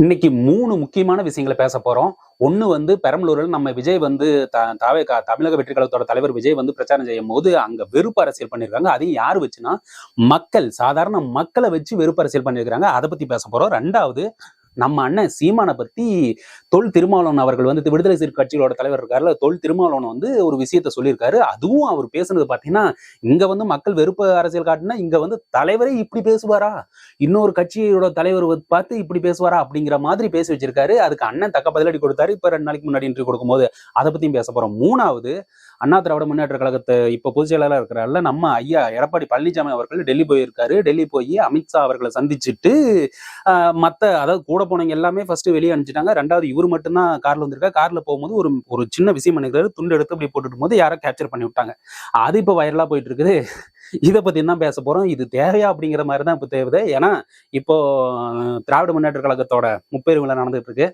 இன்னைக்கு 3 முக்கியமான விஷயங்கள பேசப் போறோம். ஒண்ணு வந்து பெரம்பலூர்ல நம்ம விஜய் வந்து தமிழக வெற்றி கழகத்தோட தலைவர் விஜய் வந்து பிரச்சாரம் செய்யும்போது, அங்க வெறுப்பு அரசியல் பண்ணியிருக்காங்க. அதையும் யாரு வச்சுன்னா, சாதாரண மக்கள வச்சு வெறுப்பு அரசியல் பண்ணியிருக்காங்க. அத பத்தி பேசப் போறோம். 2வது நம்ம அண்ணன் சீமான பத்தி தொல் திருமாவளவன் அவர்கள் வந்து விடுதலை சிறுத்தை கட்சியோட தலைவர் இருக்காருல்ல, தொல் திருமாவளவன் வந்து ஒரு விஷயத்த சொல்லியிருக்காரு. அதுவும் அவர் பேசுனது பாத்தீங்கன்னா, இங்க வந்து மக்கள் வெறுப்பு அரசியல் காட்டுனா, இங்க வந்து தலைவரே இப்படி பேசுவாரா? இன்னொரு கட்சியோட தலைவர் பார்த்து இப்படி பேசுவாரா? அப்படிங்கிற மாதிரி பேசி வச்சிருக்காரு. அதுக்கு அண்ணன் தக்க பதிலடி கொடுத்தாரு. இப்ப 2 நாளைக்கு முன்னாடி இன்டர்வியூ கொடுக்கும்போது அத பத்தியும் பேச போறோம். 3வது அண்ணா திராவிட முன்னேற்ற கழகத்தை இப்ப பொதுச் செயலாளரா இருக்கிறாருல்ல, நம்ம ஐயா எடப்பாடி பழனிசாமி அவர்கள் டெல்லி போயிருக்காரு. டெல்லி போய் அமித்ஷா அவர்களை சந்திச்சுட்டு அதாவது கூட போனவங்க எல்லாமே ஃபர்ஸ்ட் வெளியே அனுப்பிச்சிட்டாங்க. 2வது இவர் மட்டும் தான் கார்ல வந்திருக்காரு. கார்ல போகும்போது ஒரு சின்ன விஷயம் பண்ணிருக்காரு. துண்டு எடுத்து அப்படி போட்டுட்டு போது யாரோ கேப்சர் பண்ணி விட்டாங்க. அது இப்ப வைரலா போயிட்டு இருக்குது. இத பத்தி தான் பேச போறோம். இது தேவையா அப்படிங்கிற மாதிரி தான் இப்ப தேவை. ஏன்னா இப்போ திராவிட முன்னேற்ற கழகத்தோட முப்பெரும் விழா நடந்துட்டு இருக்கு.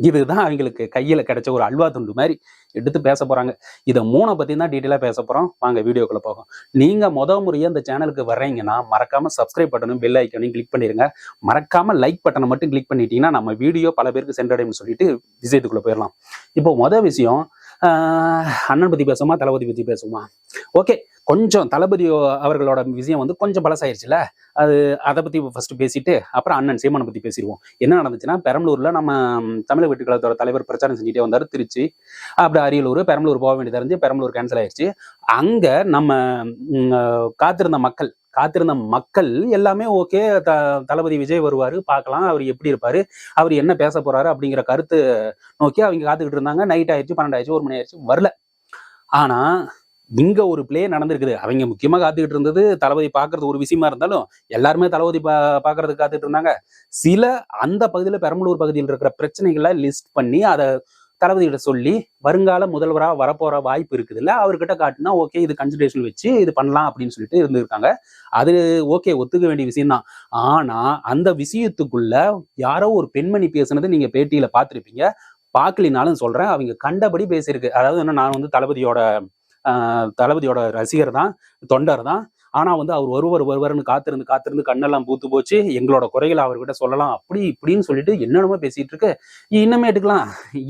இதுதான் அவங்களுக்கு கையில கிடைச்ச ஒரு அல்வா துண்டு மாதிரி எடுத்து பேச போறாங்க. இத 3 பத்தி தான் டீட்டெயிலா பேச போறோம். வாங்க வீடியோக்குள்ள போகும். நீங்க முறையா இந்த சேனலுக்கு வர்றீங்கன்னா மறக்காம சப்ஸ்கிரைப் பட்டனும் பெல் ஐக்கனையும் கிளிக் பண்ணிருங்க. மறக்காம லைக் பட்டனை மட்டும் கிளிக் பண்ணிட்டீங்கன்னா நம்ம வீடியோ பல பேருக்கு சென்றடையும் சொல்லிட்டு விஷயத்துக்குள்ள போயிடலாம். இப்போ விஷயம் அண்ணன் பத்தி பேசுமா, தளபதி பத்தி பேசுமா? ஓகே, கொஞ்சம் தளபதி அவர்களோட விஷயம் வந்து கொஞ்சம் பழசாயிருச்சுல, அதை பத்தி ஃபர்ஸ்ட் பேசிட்டு அப்புறம் அண்ணன் சீமானை பத்தி பேசிடுவோம். என்ன நடந்துச்சுன்னா, பெரம்பலூர்ல நம்ம தமிழக வெற்றி கழகத்தோட தலைவர் பிரச்சாரம் செஞ்சுட்டே வந்தாரு. திருச்சி, அப்படி அரியலூர், பெரம்பலூர் போக வேண்டியதா இருந்துச்சு. பெரம்பலூர் கேன்சல் ஆயிடுச்சு. அங்க நம்ம காத்திருந்த மக்கள் எல்லாமே ஓகே, தளபதி விஜய் வருவாரு, பார்க்கலாம், அவர் எப்படி இருப்பாரு, அவர் என்ன பேச போறாரு அப்படிங்கிற கருத்து நோக்கி அவங்க காத்துக்கிட்டு இருந்தாங்க. நைட் ஆயிடுச்சு, 12 ஆயிடுச்சு, 1 மணி ஆயிடுச்சு, வரல. ஆனா இங்க ஒரு பிளே நடந்திருக்குது. அவங்க முக்கியமா காத்துக்கிட்டு இருந்தது தளபதி பாக்குறது ஒரு விஷயமா இருந்தாலும், எல்லாருமே தளபதி பாக்குறதுக்கு காத்துட்டு இருந்தாங்க. சில அந்த பகுதியில பெரம்பலூர் பகுதியில் இருக்கிற பிரச்சனைகளை லிஸ்ட் பண்ணி அதை தளபதியிட சொல்லி வருங்கால முதல்வரா வரப்போற வாய்ப்பு இருக்குதுல்ல, அவர்கிட்ட காட்டுனா ஓகே, இது கன்சிடரேஷன் வச்சு இது பண்ணலாம் அப்படின்னு சொல்லிட்டு இருந்திருக்காங்க. அது ஓகே, ஒத்துக்க வேண்டிய விஷயம் தான். ஆனா அந்த விஷயத்துக்குள்ள யாரோ ஒரு பெண்மணி பேசுனது நீங்க பேட்டியில பார்த்திருப்பீங்க. பார்க்கலினாலும் சொல்றேன், அவங்க கண்டபடி பேசியிருக்கு. அதாவது என்ன, நான் வந்து தளபதியோட ரசிகர் தான், தொண்டர் தான். ஆனா வந்து அவர் வருவார்னு காத்திருந்து கண்ணெல்லாம் பூத்து போச்சு. எங்களோட குறைகளை அவர்கிட்ட சொல்லலாம், அப்படி இப்படின்னு சொல்லிட்டு என்னென்னமோ பேசிட்டு இருக்கு.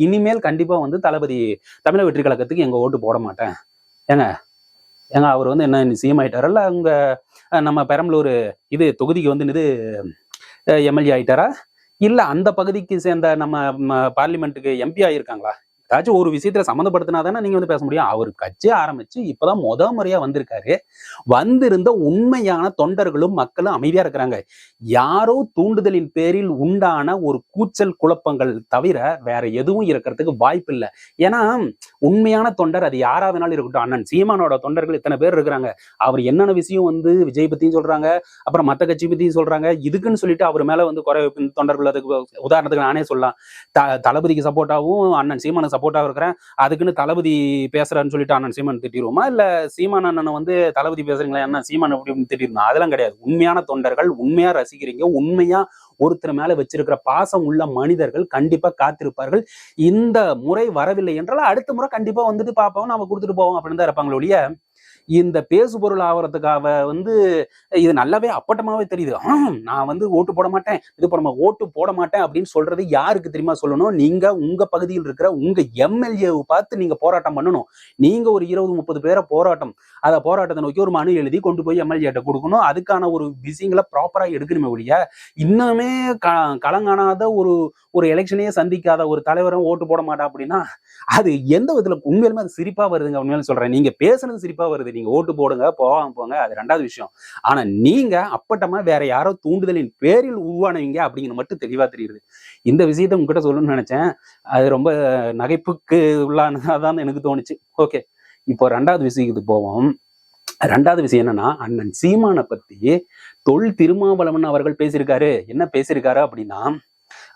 இனிமேல் கண்டிப்பா வந்து தமிழக வெற்றி கழகத்துக்கு எங்க ஓட்டு போட மாட்டேன். ஏங்க அவர் வந்து என்ன சிஎம் ஆயிட்டாரல்ல, அவங்க நம்ம பெரம்பலூர் தொகுதிக்கு வந்து எம்எல்ஏ ஆயிட்டாரா, இல்ல அந்த பகுதிக்கு சேர்ந்த நம்ம பார்லிமெண்ட்டுக்கு எம்பி ஆயிருக்காங்களா? ஏதாச்சும் ஒரு விஷயத்துல சம்மந்தப்படுத்தினா தானே நீங்க வந்து பேச முடியும். அவர் கட்சி ஆரம்பிச்சு இப்பதான் முறையா வந்திருக்காரு. வந்திருந்த உண்மையான தொண்டர்களும் மக்களும் அமைதியா இருக்கிறாங்க. யாரோ தூண்டுதலின் பேரில் உண்டான ஒரு கூச்சல் குழப்பங்கள் தவிர வேற எதுவும் இருக்கிறதுக்கு வாய்ப்பு இல்லை. ஏன்னா உண்மையான தொண்டர் அது யாரா வேணாலும் இருக்கட்டும். அண்ணன் சீமானோட தொண்டர்கள் இத்தனை பேர் இருக்கிறாங்க. அவர் என்னென்ன விஷயம் வந்து விஜய் பத்தியும் சொல்றாங்க, அப்புறம் மத்த கட்சி பத்தியும் சொல்றாங்க. இதுக்குன்னு சொல்லிட்டு அவர் மேல வந்து குறை தொண்டர்கள், அதுக்கு உதாரணத்துக்கு நானே சொல்லலாம், தளபதிக்கு சப்போர்ட்டாவும் அண்ணன் சீமானுக்கு சப்போர்ட்டா இருக்கிறேன், அதுக்குன்னு தளபதி பேசுறாருன்னு சொல்லிட்டு அண்ணன் சீமான் திட்டிடுவோமா? இல்ல சீமான் அண்ணன் வந்து தளபதி பேசுறீங்களா என்ன சீமான் எப்படி திட்டிருந்தோம்? அதெல்லாம் கிடையாது. உண்மையான தொண்டர்கள், உண்மையா ரசிக்கிறீங்க, உண்மையா ஒருத்தர் மேல வச்சிருக்கிற பாசம் உள்ள மனிதர்கள் கண்டிப்பா காத்திருப்பார்கள். இந்த முறை வரவில்லை என்றால் அடுத்த முறை கண்டிப்பா வந்துட்டு பார்ப்போம், நாம கொடுத்துட்டு போவோம் அப்படின்னு தான் இருப்பாங்களே ஒழிய, இந்த பேசு பொருள் ஆகிறதுக்காக வந்து இது நல்லாவே அப்பட்டமாவே தெரியுது. நான் வந்து ஓட்டு போட மாட்டேன், ஓட்டு போட மாட்டேன் அப்படின்னு சொல்றது யாருக்கு தெரியுமா சொல்லணும்? நீங்க உங்க பகுதியில் இருக்கிற உங்க எம்எல்ஏவை பார்த்து நீங்க போராட்டம் பண்ணணும். நீங்க ஒரு 20-30 பேரை போராட்டத்தை நோக்கி ஒரு மனு எழுதி கொண்டு போய் எம்எல்ஏட்ட கொடுக்கணும். அதுக்கான ஒரு விஷயங்களை ப்ராப்பரா எடுக்கணுமே ஒழிய, இன்னுமே களங்காணாத ஒரு எலெக்ஷனையே சந்திக்காத ஒரு தலைவரும் ஓட்டு போட மாட்டா அப்படின்னா அது எந்த விதத்துல உண்மையிலுமே அது சிரிப்பா வருதுங்க. உண்மையில சொல்றேன், நீங்க பேசுறது சிரிப்பா வருது. நீங்க ஓட்டு போடுங்க, போங்க, அது 2வது விஷயம். ஆனா நீங்க அப்பட்டமா வேற யாரோ தூண்டுதலின் பேரில் உருவானவங்க அப்படிங்கிறது மட்டும் தெளிவா தெரியுது. இந்த விஷயத்த உங்ககிட்ட சொல்லணும்னு நினைச்சேன். அது ரொம்ப நகைப்புக்கு உள்ளானதான் எனக்கு தோணுச்சு. ஓகே, இப்போ 2வது விஷயத்துக்கு போவோம். 2வது விஷயம் என்னன்னா, அண்ணன் சீமானை பத்தி தொல் திருமாவளவன் அவர்கள் பேசியிருக்காரு. என்ன பேசியிருக்காரு அப்படின்னா,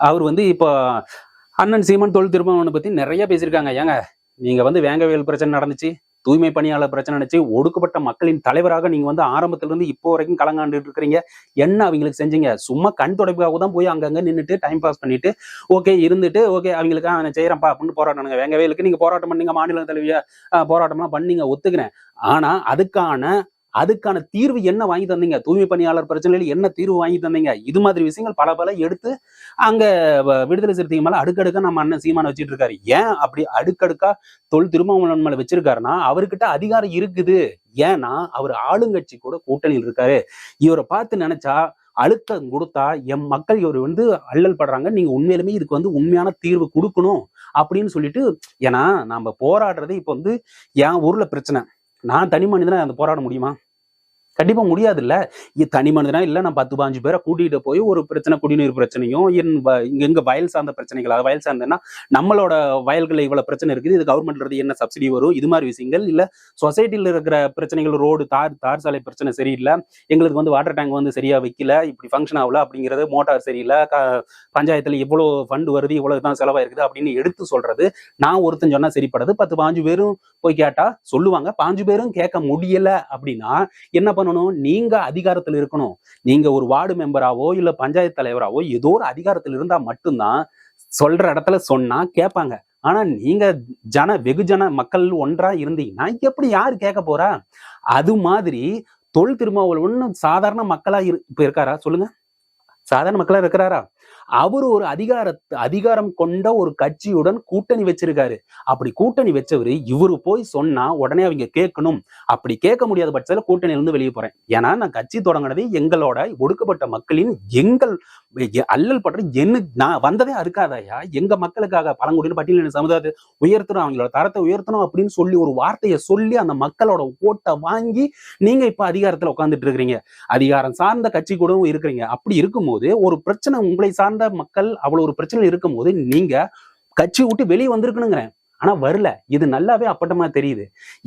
அவர் வந்து இப்போ அண்ணன் சீமான் தொல் திருமாவளவனை பத்தி நிறைய பேசியிருக்காங்க. ஏங்க, நீங்க வந்து வேங்கவேல் பிரச்சனை நடந்துச்சு, தூய்மை பணியாளர் பிரச்சனை நடந்துச்சு, ஒடுக்கப்பட்ட மக்களின் தலைவராக நீங்க வந்து ஆரம்பத்துல இருந்து இப்போ வரைக்கும் கலங்காண்டுட்டு இருக்கிறீங்க. என்ன அவங்களுக்கு செஞ்சீங்க? சும்மா கண் துடைப்புக்காக தான் போய் அங்கங்க நின்றுட்டு டைம் பாஸ் பண்ணிட்டு ஓகே இருந்துட்டு ஓகே அவங்களுக்கு நான் செய்யறேன்ப்பா அப்படின்னு போராட்டம். வேங்கவேலுக்கு நீங்க போராட்டம் பண்ணீங்க, மாநில தலைவியா போராட்டம்லாம் பண்ணீங்க, ஒத்துக்கிறேன். ஆனா அதுக்கான அதுக்கான தீர்வு என்ன வாங்கி தந்தீங்க? தூய்மை பணியாளர் பிரச்சனையில என்ன தீர்வு வாங்கி தந்தீங்க? இது மாதிரி விஷயங்கள் பல பல எடுத்து அங்க விடுதலை சிறுத்தைகள் மேல அடுக்கடுக்கா நம்ம அண்ணன் சீமான் வச்சிட்டு இருக்காரு. ஏன் அப்படி அடுக்கடுக்கா தொல் திருமாவளவன் மேல வச்சிருக்காருன்னா, அவர்கிட்ட அதிகாரம் இருக்குது. ஏன்னா அவர் ஆளுங்கட்சி கூட கூட்டணியில் இருக்காரு. இவரை பார்த்து நினைச்சா அழுத்தம் கொடுத்தா எம் மக்கள் இவர் அல்லல் படுறாங்க, நீங்க உண்மையிலுமே இதுக்கு உண்மையான தீர்வு கொடுக்கணும் அப்படின்னு சொல்லிட்டு. ஏன்னா நம்ம போராடுறது இப்ப என் ஊர்ல பிரச்சனை, நான் தனி மனிதனா அந்த போராட முடியுமா? கண்டிப்பா முடியாது இல்ல. தனி மனிதனா இல்ல, நான் 10-15 பேரை கூட்டிட்டு போய் ஒரு பிரச்சனை, குடிநீர் பிரச்சனையும் எங்க வயல் சார்ந்த பிரச்சனைகள், வயல் சார்ந்தன்னா நம்மளோட வயல்களை இவ்வளவு பிரச்சனை இருக்குது, இது கவர்மெண்ட்ல இருந்து என்ன சப்சிடி வரும், இது மாதிரி விஷயங்கள் இல்ல. சொசைட்டில இருக்கிற பிரச்சனைகள், ரோடு தார் சாலை பிரச்சனை சரியில்லை, எங்களுக்கு வாட்டர் டேங்க் சரியா வைக்கல, இப்படி ஃபங்க்ஷன் ஆகல அப்படிங்கிறது, மோட்டார் சரியில்லை, பஞ்சாயத்துல இவ்வளவு ஃபண்ட் வருது, இவ்வளவுதான் செலவாயிருக்குது அப்படின்னு எடுத்து சொல்றது நான் ஒருத்தன் சொன்னா சரிப்படாது. 10-15 பேரும் போய் கேட்டா சொல்லுவாங்க. 15 பேரும் கேட்க முடியல அப்படின்னா என்ன பண்ணணும்? நீங்க அதிகாரத்தில் இருக்கணும். நீங்க ஒரு வார்டு மெம்பராவோ இல்ல பஞ்சாயத்து தலைவராவோ ஏதோ ஒரு அதிகாரத்தில் இருந்தா மட்டும்தான் சொல்ற இடத்துல சொன்னா கேட்பாங்க. ஆனா நீங்க வெகுஜன மக்கள் ஒன்றா இருந்தீங்கன்னா எப்படி யாரு கேட்க போறா? அது மாதிரி தொல் திருமாவளவன் சாதாரண மக்களா இப்ப இருக்காரா சொல்லுங்க? சாதாரண மக்களா இருக்கிறாரா? அவர் ஒரு அதிகாரம் கொண்ட ஒரு கட்சியுடன் கூட்டணி வச்சிருக்காரு. அப்படி கூட்டணி வச்சவரு இவரு போய் சொன்னா உடனே அவங்க கேட்கணும். அப்படி கேட்க முடியாத பட்சத்துல கூட்டணியில இருந்து வெளியே போறேன். ஏன்னா நான் கட்சி தொடங்கினது எங்களோட ஒடுக்கப்பட்ட மக்களின் அல்லல் படுற நான் வந்ததே அதுக்காதயா, எங்க மக்களுக்காக, பழங்குடியின பட்டியலின சமுதாயத்தை உயர்த்தணும், அவங்களோட தரத்தை உயர்த்தணும் அப்படின்னு சொல்லி ஒரு வார்த்தையை சொல்லி அந்த மக்களோட ஓட்டை வாங்கி நீங்க இப்ப அதிகாரத்துல உட்கார்ந்துட்டு இருக்கிறீங்க. அதிகாரம் சார்ந்த கட்சி கூடவும் இருக்கிறீங்க. அப்படி இருக்கும்போது ஒரு பிரச்சனை உங்களை சார்ந்த மக்கள் அவ்வளவு ஒரு பிரச்சனை இருக்கும்போது நீங்க கட்சி விட்டு வெளியே வந்திருக்கணுங்கிறேன். ஆனா வரல. இது நல்லாவே அப்பட்டமா தெரியுது.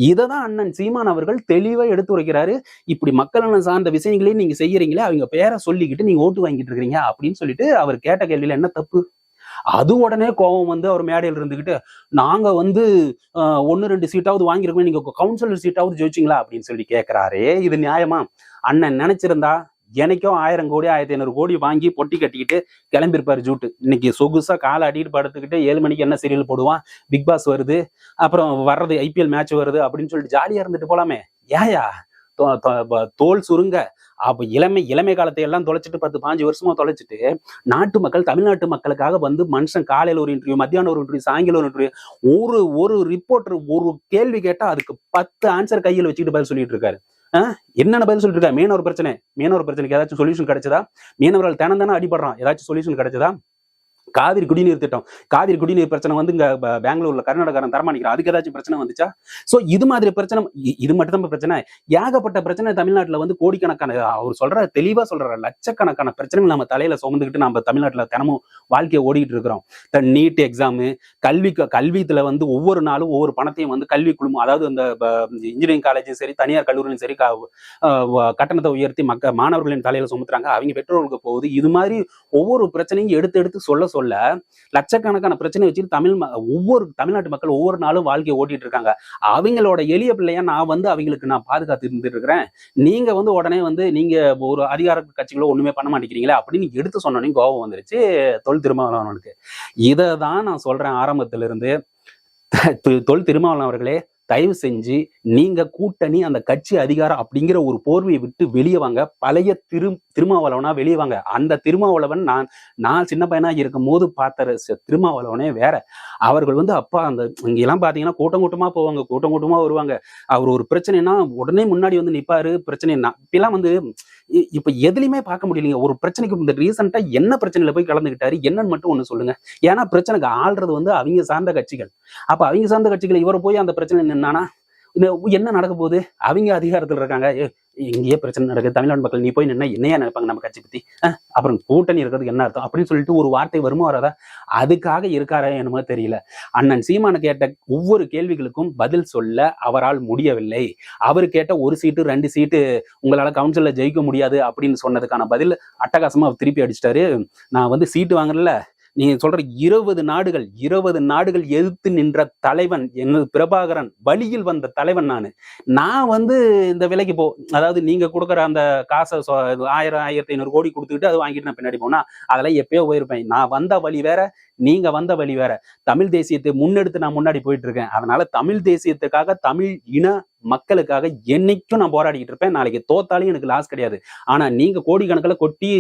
இததான் அண்ணன் சீமான் அவர்கள் தெளிவா எடுத்து வைக்கிறாரு. இப்படி மக்கள் சார்ந்த விஷயங்களையும் நீங்க செய்யறீங்களே, அவங்க பேரை சொல்லிக்கிட்டு நீங்க ஓட்டு வாங்கிட்டு இருக்கீங்க அப்படின்னு சொல்லிட்டு அவர் கேட்ட கேள்வியில என்ன தப்பு? அது உடனே கோபம் அவர் மேடையில் இருந்துகிட்டு நாங்க 1-2 சீட்டாவது வாங்கிருக்கோம், நீங்க கவுன்சிலர் சீட்டாவது ஜெயிச்சிங்களா அப்படின்னு சொல்லி கேட்கிறாரே, இது நியாயமா? அண்ணன் நினைச்சிருந்தா எனக்கும் 1000 கோடி 1500 கோடி வாங்கி பொட்டி கட்டிக்கிட்டு கிளம்பியிருப்பாரு ஜூட்டு. இன்னைக்கு சொகுசா காலை அடிட்டு படுத்துக்கிட்டு 7 மணிக்கு என்ன சீரியல் போடுவான், பிக் பாஸ் வருது, அப்புறம் வர்றது IPL மேட்ச் வருது அப்படின்னு சொல்லிட்டு ஜாலியா இருந்துட்டு போலாமே. ஏயா தோல் சுருங்க. அப்ப இளமை காலத்தை எல்லாம் தொலைச்சிட்டு 10-15 வருஷமா தொலைச்சிட்டு நாட்டு மக்கள், தமிழ்நாட்டு மக்களுக்காக மனுஷன் காலையில ஒரு இன்டர்வியூ, மத்தியானம் ஒரு இன்டர்வியூ, சாயங்காலம் ஒரு இன்டர்வியூ, ஒரு ரிப்போர்ட்டர் ஒரு கேள்வி கேட்டா அதுக்கு 10 ஆன்சர் கையில் வச்சுக்கிட்டு பதில் சொல்லிட்டு இருக்காரு. என்னென்ன பதில் சொல்லிட்டு இருக்கா? மீனவர் பிரச்சனைக்கு ஏதாச்சும் சொல்யூஷன் கிடைச்சதா? மீனவர்கள் தினம் அடிபடுறான், ஏதாச்சும் சொல்யூஷன் கிடைச்சதா? காவிரி குடிநீர் திட்டம், காவிரி குடிநீர் பிரச்சனை இங்க பெங்களூர்ல கர்நாடகாரன் தரமானிக்கிறான், அதுக்கு ஏதாச்சும் பிரச்சனை வந்துச்சா? சோ இது மாதிரி பிரச்சனை, இது மட்டும் தான் பிரச்சனை. ஏகப்பட்ட பிரச்சனை தமிழ்நாட்டுல கோடிக்கணக்கான, அவர் தெளிவா சொல்றாரு, லட்சக்கணக்கான பிரச்சனைகள் நம்ம தலையில சுமந்துக்கிட்டு நம்ம தமிழ்நாட்டுல தினமும் வாழ்க்கையை ஓடிட்டு இருக்கிறோம். நீட் எக்ஸாமு, கல்வித்துல ஒவ்வொரு நாளும் ஒவ்வொரு பணத்தையும் கல்வி குழுமம், அதாவது அந்த இன்ஜினியரிங் காலேஜும் சரி, தனியார் கல்லூரியும் சரி, கட்டணத்தை உயர்த்தி மாணவர்களின் தலையில சுமத்துறாங்க, அவங்க பெற்றோர்களுக்கு போகுது. இது மாதிரி ஒவ்வொரு பிரச்சனையும் எடுத்து சொல்ல லட்சக்கணக்கான பிரச்சனை வச்சு தமிழ்நாட்டு மக்கள் ஒவ்வொரு நாளும் வாழ்க்கையை ஓட்டிட்டு இருக்காங்க. அவங்களோட எளிய பிள்ளையா நான் அவங்களுக்கு நான் பாதுகாத்து இருந்துட்டு இருக்கிறேன். நீங்க உடனே நீங்க ஒரு அதிகார கட்சிகளோ ஒண்ணுமே பண்ண மாட்டேங்கிறீங்களே அப்படின்னு எடுத்து சொன்னோன்னே கோபம் வந்துருச்சு தொல் திருமாவளவனுக்கு. இததான் நான் சொல்றேன் ஆரம்பத்துல இருந்து. தொல் திருமாவளவன் அவர்களே, தயவு செஞ்சு நீங்க கூட்டணி, அந்த கட்சி அதிகாரம் அப்படிங்கிற ஒரு போர்வையை விட்டு வெளியே வாங்க. பழைய திருமாவளவனா வெளியே வாங்க. அந்த திருமாவளவன் நான் சின்ன பையனா இருக்கும் போது பார்த்த திருமாவளவனே வேற. அவர்கள் அப்பா இங்கெல்லாம் பாத்தீங்கன்னா கூட்டம் கூட்டமா போவாங்க, கூட்டம் கூட்டமா வருவாங்க. அவர் ஒரு பிரச்சனைனா உடனே முன்னாடி நிப்பாரு. பிரச்சனைனா இப்பெல்லாம் இப்ப எதுலையுமே பார்க்க முடியலைங்க. ஒரு பிரச்சனைக்கு இந்த ரீசெண்டா என்ன பிரச்சனையில போய் கலந்துக்கிட்டாரு என்னன்னு மட்டும் ஒண்ணு சொல்லுங்க. ஏன்னா பிரச்சனைக்கு ஆள்றது அவங்க சார்ந்த கட்சிகள். அப்ப அவங்க சார்ந்த கட்சிகள் இவரை போய் அந்த பிரச்சனை என்னன்னா என்ன நடக்க போகுது? அவங்க அதிகாரத்துல இருக்காங்க, இங்கேயே பிரச்சனை நடக்குது, தமிழ்நாடு மக்கள் நீ போய் நின்னா என்னையா நினைப்பாங்க நம்ம கட்சி பத்தி, அப்புறம் கூட்டணி இருக்கிறதுக்கு என்ன அர்த்தம் அப்படின்னு சொல்லிட்டு ஒரு வார்த்தை வருமா வராதா? அதுக்காக இருக்காரா என்னமோ தெரியல. அண்ணன் சீமான கேட்ட ஒவ்வொரு கேள்விகளுக்கும் பதில் சொல்ல அவரால் முடியவில்லை. அவர் கேட்ட 1 சீட்டு 2 சீட்டு உங்களால கவுன்சில்ல ஜெயிக்க முடியாது அப்படின்னு சொன்னதுக்கான பதில் அட்டகாசமா அவர் திருப்பி அடிச்சிட்டாரு. நான் சீட்டு வாங்கல, நீங்க சொல்ற 20 நாடுகள் எதிர்த்து நின்ற தலைவன் என்னது பிரபாகரன், வழியில் வந்த தலைவன் நான் இந்த விலைக்கு அதாவது நீங்க கொடுக்குற அந்த காசை 1000-1500 கோடி கொடுத்துக்கிட்டு அதை வாங்கிட்டு நான் பின்னாடி போனா அதெல்லாம் எப்பயோ போயிருப்பேன். நான் வந்த வழி வேற, நீங்க வந்த வழி வேற. தமிழ் தேசியத்தை முன்னெடுத்து நான் முன்னாடி போயிட்டு இருக்கேன். அதனால தமிழ் தேசியத்துக்காக, தமிழ் இன மக்களுக்காக என்னைக்கும் நான் போராடிக்கிட்டு இருப்பேன். நாளைக்கு தோத்தாலும் எனக்கு லாஸ் கிடையாது. ஆனா நீங்க கோடிக்கணக்கில் கொட்டி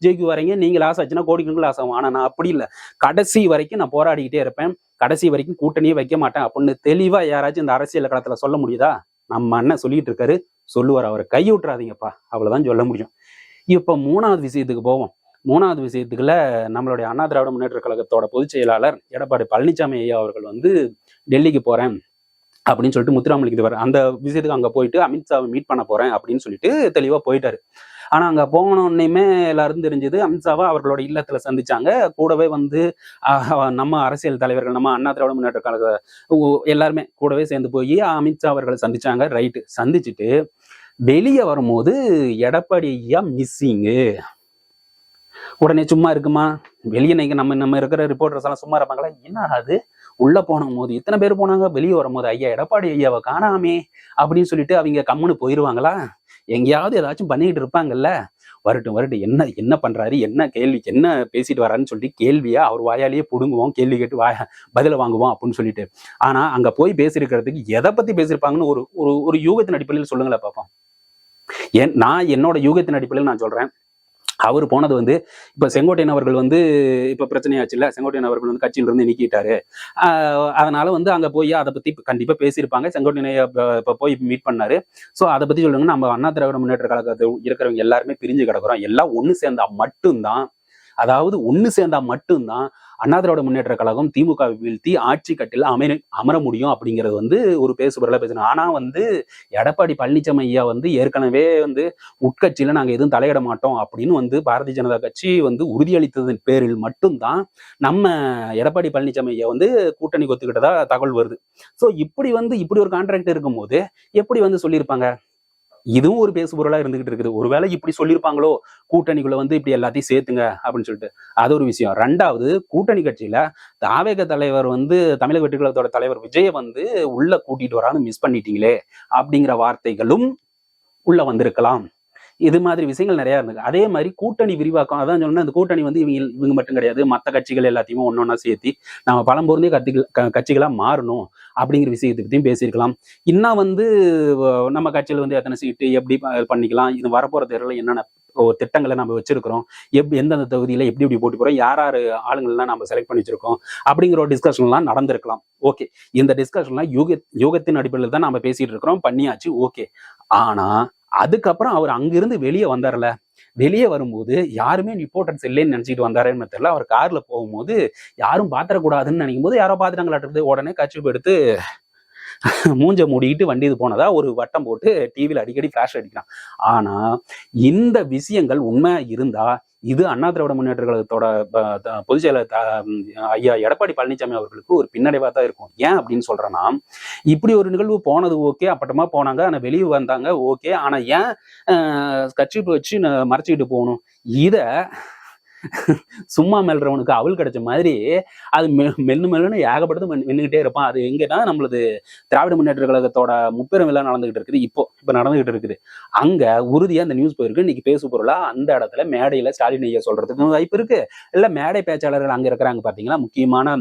ஜெயிக்கு வரீங்க. நீங்க லாஸ் ஆச்சுன்னா கோடிக்கணக்கில் லாஸ் ஆகும். ஆனா நான் அப்படி இல்லை. கடைசி வரைக்கும் நான் போராடிக்கிட்டே இருப்பேன். கடைசி வரைக்கும் கூட்டணியே வைக்க மாட்டேன் அப்படின்னு தெளிவா யாராச்சும் இந்த அரசியல் களத்துல சொல்ல முடியுதா? நம்ம அண்ணன் சொல்லிட்டு இருக்காரு, சொல்லுவார். அவரை கை விட்டுறாதீங்கப்பா, அவ்வளவுதான் சொல்ல முடியும். இப்ப 3வது விஷயத்துக்கு போவோம். 3வது விஷயத்துக்குள்ள நம்மளுடைய அண்ணா திராவிட முன்னேற்ற கழகத்தோட பொதுச் செயலாளர் எடப்பாடி பழனிசாமி ஐயா அவர்கள் வந்து டெல்லிக்கு போறேன் அப்படின்னு சொல்லிட்டு முத்துராமலிங்கத்து வர அந்த விஷயத்துக்கு அங்க போயிட்டு அமித்ஷாவை மீட் பண்ண போறேன் அப்படின்னு சொல்லிட்டு தெளிவா போயிட்டாரு. ஆனா அங்க போனோடனேயுமே எல்லாரும் தெரிஞ்சது, அமித்ஷாவை அவர்களோட இல்லத்துல சந்திச்சாங்க. கூடவே வந்து நம்ம அரசியல் தலைவர்கள், நம்ம அண்ணா திராவிட முன்னேற்ற கழக எல்லாருமே கூடவே சேர்ந்து போய் அமித்ஷா அவர்களை சந்திச்சாங்க. ரைட்டு, சந்திச்சுட்டு வெளியே வரும்போது எடப்பாடி ஐயா மிஸ்ஸிங்கு. உடனே சும்மா இருக்குமா? வெளியே நீங்க நம்ம இருக்கிற ரிப்போர்ட்டர்ஸ் எல்லாம் சும்மா இருப்பாங்களா? என்ன அது, உள்ள போன போது இத்தனை பேர் போனாங்க, வெளியே வரும்போது ஐயா எடப்பாடி ஐயாவை காணாமே அப்படின்னு சொல்லிட்டு அவங்க கம்முன்னு போயிருவாங்களா? எங்கேயாவது ஏதாச்சும் பண்ணிக்கிட்டு இருப்பாங்கல்ல. வரட்டும் என்ன பண்றாரு, என்ன கேள்வி, என்ன பேசிட்டு வரான்னு சொல்லிட்டு கேள்வியா அவர் வாயாலேயே புடுங்குவோம், கேள்வி கேட்டு பதில வாங்குவோம் அப்படின்னு சொல்லிட்டு. ஆனா அங்க போய் பேசியிருக்கிறதுக்கு எதை பத்தி பேசியிருப்பாங்கன்னு ஒரு யூகத்தின் அடிப்படையில் சொல்லுங்களேன் பார்ப்போம். நான் என்னோட யூகத்தின் அடிப்படையில் நான் சொல்றேன். அவர் போனது வந்து இப்ப செங்கோட்டையன் அவர்கள் வந்து இப்ப பிரச்சனையாச்சு இல்ல, செங்கோட்டையன் அவர்கள் வந்து கட்சியில இருந்து நீக்கிட்டாரு. அதனால வந்து அங்க போய் அதை பத்தி கண்டிப்பா பேசியிருப்பாங்க. செங்கோட்டையனை இப்ப போய் மீட் பண்ணாரு. சோ அதை பத்தி சொல்லுங்க. நம்ம அண்ணா திராவிட முன்னேற்ற கழகத்தில் இருக்கிறவங்க எல்லாருமே பிரிஞ்சு கிடக்குறோம். எல்லாம் ஒண்ணு சேர்ந்தா மட்டும்தான், அதாவது ஒண்ணு சேர்ந்தா மட்டும்தான் அண்ணா திராவிட முன்னேற்ற கழகம் திமுகவை வீழ்த்தி ஆட்சி கட்டில அமர முடியும் அப்படிங்கிறது வந்து ஒரு பேசுபொருளா பேசணும். ஆனா வந்து எடப்பாடி பழனிசாமி ஐயா வந்து ஏற்கனவே வந்து உட்கட்சியில நாங்க எதுவும் தலையிட மாட்டோம் அப்படின்னு வந்து பாரதிய ஜனதா கட்சி வந்து உறுதியளித்ததன் பேரில் மட்டும்தான் நம்ம எடப்பாடி பழனிசாமி ஐயா வந்து கூட்டணி கொத்துக்கிட்டதா தகவல் வருது. சோ இப்படி ஒரு கான்ட்ராக்ட் இருக்கும்போது எப்படி வந்து சொல்லியிருப்பாங்க? இதுவும் ஒரு பேசுபொருளா இருந்துகிட்டு இருக்குது. ஒருவேளை இப்படி சொல்லியிருப்பாங்களோ, கூட்டணிக்குள்ள வந்து இப்படி எல்லாத்தையும் சேர்த்துங்க அப்படின்னு சொல்லிட்டு. அது ஒரு விஷயம். 2வது, கூட்டணி கட்சியில தாவேக தலைவர் வந்து தமிழக வெற்றி கழகத்தோட தலைவர் விஜய வந்து உள்ள கூட்டிட்டு வரான்னு மிஸ் பண்ணிட்டீங்களே அப்படிங்கிற வார்த்தைகளும் உள்ள வந்திருக்கலாம். இது மாதிரி விஷயங்கள் நிறைய இருந்தது. அதே மாதிரி கூட்டணி விரிவாக்கம், அதான் சொன்னா இந்த கூட்டணி வந்து இவங்க மட்டும் கிடையாது, மற்ற கட்சிகள் எல்லாத்தையுமே ஒன்னொன்னா சேர்த்தி நம்ம பலம் பொருந்தே கட்சிகளா மாறணும் அப்படிங்கிற விஷயத்தை பத்தியும் பேசியிருக்கலாம். இன்னும் வந்து நம்ம கட்சியில வந்து எத்தனை சீட்டு எப்படி பண்ணிக்கலாம், இது வரப்போற தேர்தலில் என்னென்ன திட்டங்களை நம்ம வச்சிருக்கிறோம், எந்தெந்த தொகுதியில எப்படி போட்டி போறோம், யார் ஆளுங்கள்லாம் நம்ம செலக்ட் பண்ணி வச்சிருக்கோம் அப்படிங்கிற ஒரு டிஸ்கஷன்லாம் நடந்திருக்கலாம். ஓகே, இந்த டிஸ்கஷன்லாம் யோகத்தின் அடிப்படையில் தான் நம்ம பேசிட்டு இருக்கிறோம், பண்ணியாச்சு. ஓகே, ஆனா அதுக்கப்புறம் அவர் அங்கிருந்து வெளியே வந்தார்ல, வெளியே வரும்போது யாருமே ரிப்போர்ட்டர்ஸ் இல்லைன்னு நினைச்சிட்டு வந்தாருன்னு தெரியல. அவர் கார்ல போகும்போது யாரும் பாத்திரக்கூடாதுன்னு நினைக்கும் போது யாரோ பாத்துட்டாங்களாட்டு உடனே கட்சி எடுத்து மூஞ்ச மூடிக்கிட்டு வண்டி இது போனதா ஒரு வட்டம் போட்டு டிவியில் அடிக்கடி ஃபிளாஷ் அடிக்கிறான். ஆனா இந்த விஷயங்கள் உண்மையா இருந்தா இது அண்ணா திராவிட முன்னேற்ற கழகத்தோட பொதுச் செயலர் ஐயா எடப்பாடி பழனிசாமி அவர்களுக்கு ஒரு பின்னடைவா தான் இருக்கும். ஏன் அப்படின்னு சொல்றேன்னா, இப்படி ஒரு நிகழ்வு போனது ஓகே, அப்பட்டமா போனாங்க, ஆனா வெளியே வந்தாங்க ஓகே, ஆனா ஏன் கட்சி வச்சு மறைச்சிக்கிட்டு போகணும்? இத சும்மா மெல்றவனுக்கு அவள் கிடைச்ச மாதிரி அது மெல்லுன்னு ஏகப்பட்டது மென்னுகிட்டே இருப்பான். அது எங்கன்னா நம்மளது திராவிட முன்னேற்ற கழகத்தோட முப்பெரும் விழா நடந்துகிட்டு இருக்குது, இப்போ நடந்துகிட்டு இருக்குது. அங்க உறுதியா அந்த நியூஸ் போயிருக்கு. இன்னைக்கு பேசு பொருளா அந்த இடத்துல மேடையில ஸ்டாலின் ஐயா சொல்றதுக்கு வாய்ப்பு இருக்கு. இல்ல மேடை பேச்சாளர்கள் அங்க இருக்கிறாங்க பாத்தீங்களா, முக்கியமான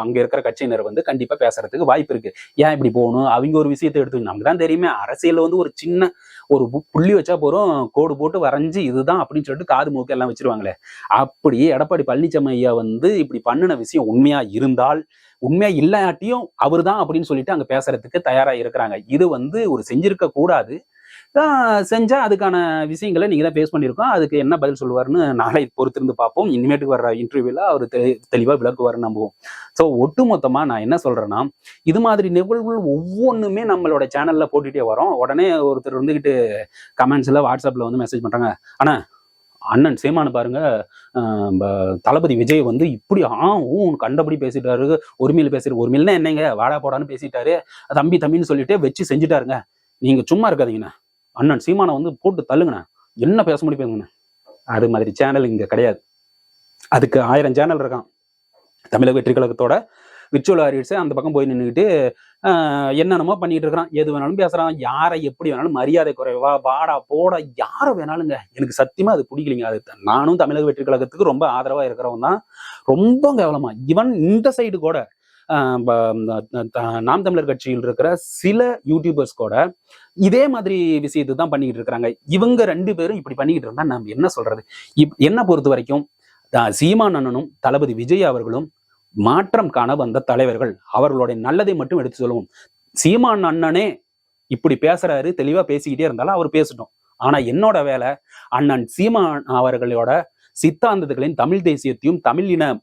அங்க இருக்கிற கட்சியினர் வந்து கண்டிப்பா பேசுறதுக்கு வாய்ப்பு இருக்கு. ஏன் இப்படி போகணும்? அவங்க ஒரு விஷயத்தை எடுத்து, நமக்கு தான் தெரியுமே அரசியல் வந்து ஒரு சின்ன ஒரு புள்ளி வச்சா போறோம், கோடு போட்டு வரைஞ்சு இதுதான் அப்படின்னு சொல்லிட்டு காது மூக்கு எல்லாம் வச்சிருவாங்களே. அப்படி எடப்பாடி பழனிசாமி ஐயா வந்து இப்படி பண்ணின விஷயம் உண்மையா இருந்தால், உண்மையா இல்லாட்டியும் அவர் தான் அப்படின்னு சொல்லிட்டு அங்க பேசுறதுக்கு தயாரா இருக்கிறாங்க. இது வந்து ஒரு செஞ்சிருக்க கூடாது. செஞ்சா அதுக்கான விஷயங்களை நீங்க தான் பேஸ் பண்ணியிருக்கோம். அதுக்கு என்ன பதில் சொல்லுவாருன்னு நாளை பொறுத்திருந்து பார்ப்போம். இனிமேட்டுக்கு வர்ற இன்டர்வியூல அவர் தெளிவா விளக்குவாருன்னு நம்புவோம். ஸோ ஒட்டுமொத்தமா நான் என்ன சொல்றேன்னா, இது மாதிரி நிகழ்வுகள் ஒவ்வொன்றுமே நம்மளோட சேனல்ல போட்டுட்டே வரோம். உடனே ஒருத்தர் வந்துகிட்டு கமெண்ட்ஸ்ல வாட்ஸ்அப்ல வந்து மெசேஜ் பண்றாங்க, ஆனா அண்ணன் சீமானு பாருங்க, தளபதி விஜய் வந்து இப்படி கண்டபடி பேசிட்டாரு, ஒருமையில பேசுறாரு. ஒருமையில்னா என்னங்க, வாடா போடான்னு பேசிட்டாரு, தம்பின்னு சொல்லிட்டு வச்சு செஞ்சுட்டாருங்க. நீங்க சும்மா இருக்காதீங்கண்ணா, அண்ணன் சீமானை வந்து போட்டு தள்ளுங்கண்ணா, என்ன பேச முடியுங்கண்ணா. அது மாதிரி சேனல் இங்க கிடையாது. அதுக்கு 1000 சேனல் இருக்கான். தமிழக வெற்றி கழகத்தோட விர்ச்சுவல் வாரியர்ஸ் அந்த பக்கம் போய் நின்றுக்கிட்டு என்னென்னமோ பண்ணிட்டு இருக்கிறான், எது வேணாலும் பேசுறான், யாரை எப்படி வேணாலும் மரியாதை குறைவா வாடா போடா யாரை வேணாலுங்க. எனக்கு சத்தியமா அது பிடிக்கலைங்க. அது நானும் தமிழக வெற்றி கழகத்துக்கு ரொம்ப ஆதரவா இருக்கிறவன் தான். ரொம்ப கேவலமா ஈவன் இந்த சைடு கூட நாம் தமிழர் கட்சியில் இருக்கிற சில யூடியூபர்ஸ் கூட இதே மாதிரி விஷயத்தை தான் பண்ணிக்கிட்டு இருக்கிறாங்க. இவங்க 2 பேரும் இப்படி பண்ணிக்கிட்டு இருந்தா நம்ம என்ன சொல்றது? என்ன பொறுத்த வரைக்கும் சீமான் அண்ணனும் தளபதி விஜய் அவர்களும் மாற்றம் காண வந்த தலைவர்கள். அவர்களுடைய நல்லதை மட்டும் எடுத்து சொல்லுவோம். சீமான் அண்ணனே இப்படி பேசுறாரு, தெளிவா பேசிக்கிட்டே இருந்தாலும் அவர் பேசட்டும். ஆனா என்னோட வேலை அண்ணன் சீமான் அவர்களோட சித்தாந்தத்துகளின் தமிழ் தேசியத்தையும் தமிழ் இன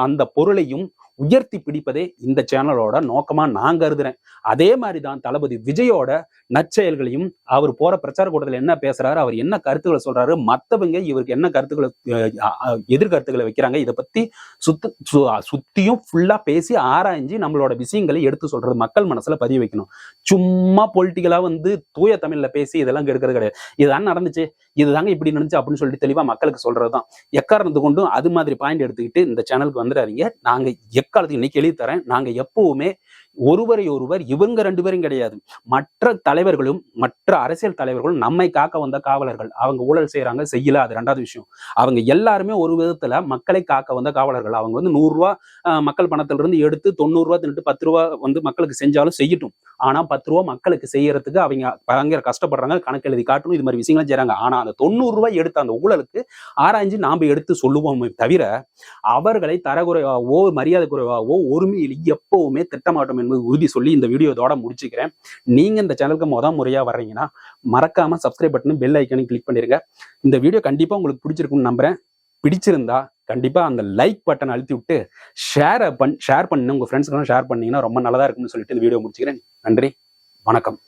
அந்த பொருளையும் உயர்த்தி பிடிப்பதே இந்த சேனலோட நோக்கமா நான் கருதுறேன். அதே மாதிரிதான் தளபதி விஜயோட நற்செயல்களையும், அவர் போற பிரச்சார கூட்டத்தில் என்ன பேசுறாரு, அவர் என்ன கருத்துக்களை சொல்றாரு, மத்தவங்க இவருக்கு என்ன கருத்துக்களை எதிர்கருத்துக்களை வைக்கிறாங்க, இதை பத்தி சுத்தியும் ஃபுல்லா பேசி ஆராய்ஞ்சு நம்மளோட விஷயங்களை எடுத்து சொல்றது, மக்கள் மனசுல பதிய வைக்கணும். சும்மா பொலிட்டிக்கலா தூய தமிழ்ல பேசி இதெல்லாம் கெடுக்கிறது கிடையாது. இதுதான் நடந்துச்சு, இதுதாங்க இப்படி நடந்துச்சு அப்படின்னு சொல்லிட்டு தெளிவா மக்களுக்கு சொல்றதுதான். எக்காரணத்து கொண்டும் அது மாதிரி பாயிண்ட் எடுத்துக்கிட்டு இந்த சேனலுக்கு வந்துடாதீங்க. நாங்க எக்காலத்துக்கு இன்னைக்கு எழுதி தரேன். நாங்க எப்பவுமே ஒருவரை ஒருவர் இவங்க 2 பேரும் கிடையாது, மற்ற தலைவர்களும் மற்ற அரசியல் தலைவர்களும் நம்மை காக்க வந்த காவலர்கள். அவங்க ஊழல் செய்யறாங்க செய்யல, அது 2வது விஷயம். அவங்க எல்லாருமே ஒரு விதத்துல மக்களை காக்க வந்த காவலர்கள். அவங்க 100 ரூபா மக்கள் பணத்துல இருந்து எடுத்து 90 ரூபா தின்னுட்டு 10 ரூபா மக்களுக்கு செஞ்சாலும் செய்யட்டும். ஆனா 10 ரூபா மக்களுக்கு செய்யறதுக்கு அவங்க பயங்கர கஷ்டப்படுறாங்க, கணக்கு எழுதி காட்டணும், இது மாதிரி விஷயங்களும் செய்யறாங்க. ஆனா அந்த 90 ரூபாய் எடுத்த அந்த ஊழலுக்கு ஆராய்ஞ்சு நாம எடுத்து சொல்லுவோமே தவிர அவர்களை தரக்குறைவாவோ மரியாதை குறைவாவோ ஒருமையில் எப்பவுமே திட்டமாட்டோம் என்பது உறுதி சொல்லி இந்த வீடியோ இதோட முடிச்சுக்கிறேன். நீங்க இந்த சேனலுக்கு முறையா வர்றீங்கன்னா மறக்காம சப்ஸ்கிரைப் பட்டன் பெல் ஐக்கானையும் கிளிக் பண்ணிருங்க. இந்த வீடியோ கண்டிப்பா உங்களுக்கு பிடிச்சிருக்கும்னு நம்புறேன். பிடிச்சிருந்தா கண்டிப்பா அந்த லைக் பட்டன் அழுத்தி விட்டு ஷேர் பண்ணி உங்க ஃப்ரெண்ட்ஸ்க்கு ஷேர் பண்ணீங்கன்னா ரொம்ப நல்லதா இருக்கும்னு சொல்லிட்டு இந்த வீடியோ முடிச்சுக்கிறேன். நன்றி, வணக்கம்.